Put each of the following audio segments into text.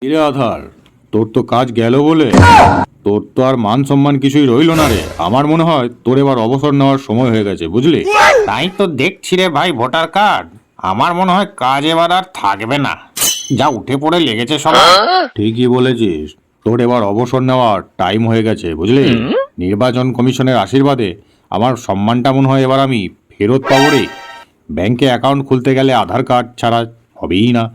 কিরে আধার, তোর তো কাজ গেল বলে তোর তো আর মান সম্মান কিছুই রইলো না রে। আমার মনে হয় তোর এবার অবসর নেওয়ার সময় হয়ে গেছে, বুঝলি? তাই তো দেখছি রে ভাই, ভোটার কার্ড। আমার মনে হয় কাজ এবার আর থাকবে না, যা উঠে পড়ে লেগেছে সবাই। ঠিকই বলেছিস, তোর এবার অবসর নেওয়ার টাইম হয়ে গেছে, বুঝলি? নির্বাচন কমিশনের আশীর্বাদে আমার সম্মানটা মনে হয় এবার আমি ফেরত পাবো রে। ব্যাংকে অ্যাকাউন্ট খুলতে গেলে আধার কার্ড ছাড়া হবেই না।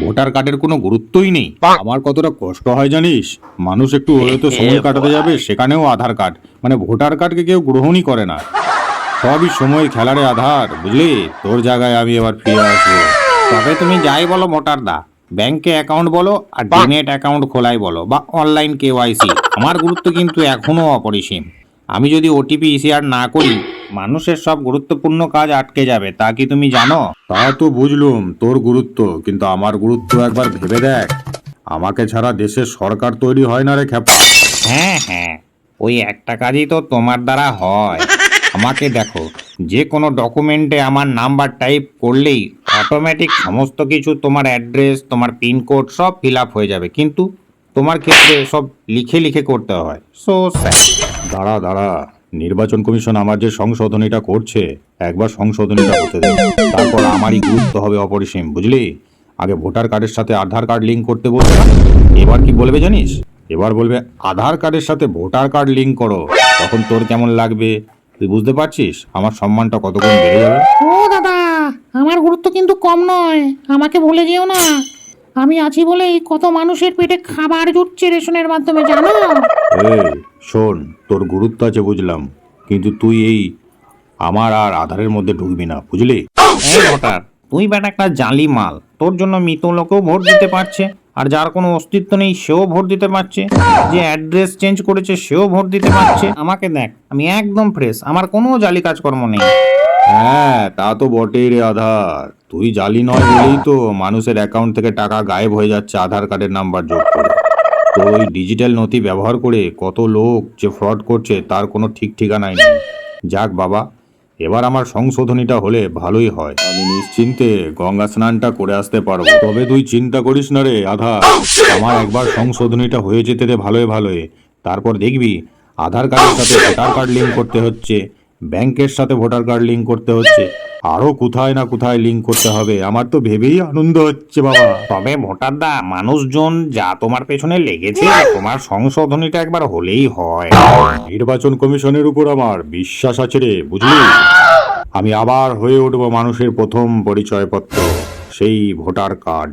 ভোটার কার্ডের কোনো গুরুত্বই নেই। আমার কতটা কষ্ট হয় জানিস? মানুষ একটু হয়তো সময় কাটাতে যাবে, সেখানেও আধার কার্ড মানে ভোটার কার্ডকে কেউ গ্রহণই করে না। সবই সময় খেলারে আধার, বুঝলি? তোর জায়গায় আমি এবার ফিরে আসবো। তবে তুমি যাই বলো ভোটার দা, ব্যাংকে অ্যাকাউন্ট বলো আর ডিমেট অ্যাকাউন্ট খোলাই বলো বা অনলাইন কেওয়াইসি, আমার গুরুত্ব কিন্তু এখনো অপরিসীম। আমি যদি ওটিপি শেয়ার না করি, মানুষের সব গুরুত্বপূর্ণ কাজ আটকে যাবে, তা কি তুমি জানো? তা তো বুঝলুম তোর গুরুত্ব, কিন্তু আমার গুরুত্ব একবার ভেবে দেখ। আমাকে ছাড়া দেশের সরকার তৈরি হয় না রে খ্যাপা। হ্যাঁ হ্যাঁ, ওই একটা কাজই তো তোমার দ্বারা হয়। আমাকে দেখো, যে কোনো ডকুমেন্টে আমার নাম্বার টাইপ করলেই অটোমেটিক সমস্ত কিছু, তোমার অ্যাড্রেস, তোমার পিনকোড সব ফিল আপ হয়ে যাবে, কিন্তু তোমার ক্ষেত্রে সব লিখে লিখে করতে হয়। So sad. দাঁড়া দাঁড়া, নির্বাচন কমিশন আমার যে সংশোধনীটা করছে, একবার সংশোধনীটা হতে দে, তারপর আমারই গুরুত্ব হবে অপরিসীম, বুঝলি? আগে ভোটার কার্ডের সাথে আধার কার্ড লিঙ্ক করতে বলছে না, এবার কি বলবে জানিস? এবার বলবে আধার কার্ডের সাথে ভোটার কার্ড লিঙ্ক করো। তখন তোর কেমন লাগবে তুই বুঝতে পারছিস? আমার সম্মানটা কতক্ষণ বেড়ে যাবে। ও দাদা, আমার গুরুত্ব কিন্তু কম নয়, আমাকে ভুলে যেও না। আমি আছি বলেই কত মানুষের পেটে খাবার জুটছে রেশনের মাধ্যমে, জানো? এই শোন, তোর গুরুত্ব আছে বুঝলাম, কিন্তু তুই এই আমার আর আধারের মধ্যে ঢুকবি না, বুঝলি? এই ভোটার, তুই বেটা একটা জালি মাল। তোর জন্য মৃত লোকেও ভোট দিতে পারছে, আর যার কোনো অস্তিত্ব নেই সেও ভোট দিতে পারছে, যে অ্যাড্রেস চেঞ্জ করেছে সেও ভোট দিতে পারছে। আমাকে দেখ, আমি একদম ফ্রেশ, আমার কোনো জালি কাজকর্ম নেই। হ্যাঁ, তা তো বটেই রে আধার। তুই জালি নয় বলেই তো মানুষের অ্যাকাউন্ট থেকে টাকা গায়েব হয়ে যাচ্ছে আধার কার্ডের নাম্বার যোগ করে। তো ওই ডিজিটাল নথি ব্যবহার করে কত লোক যে ফ্রড করছে তার কোনো ঠিক ঠিকানাই নেই। যাক বাবা, এবার আমার সংশোধনীটা হলে ভালোই হয়, আমি নিশ্চিন্তে গঙ্গা স্নানটা করে আসতে পারবো। তবে তুই চিন্তা করিস না রে আধার, আমার একবার সংশোধনীটা হয়ে যেতে দে ভালোই ভালোই। তারপর দেখবি আধার কার্ডের সাথে ভোটার কার্ড লিঙ্ক করতে হচ্ছে, ব্যাংকের সাথে ভোটার কার্ড লিঙ্ক করতে হচ্ছে, আরো কোথায় না কোথায় লিঙ্ক করতে হবে। আমার তো ভেবেই আনন্দ হচ্ছে বাবা। তবে ভোটার দা, মানুষজন যা তোমার পেছনে লেগেছে, তোমার সংশোধনীটা একবার হলেই হয়। নির্বাচন কমিশনের উপর আমার বিশ্বাস আছে রে, বুঝলি? আমি আবার হয়ে উঠবো মানুষের প্রথম পরিচয়পত্র, সেই ভোটার কার্ড।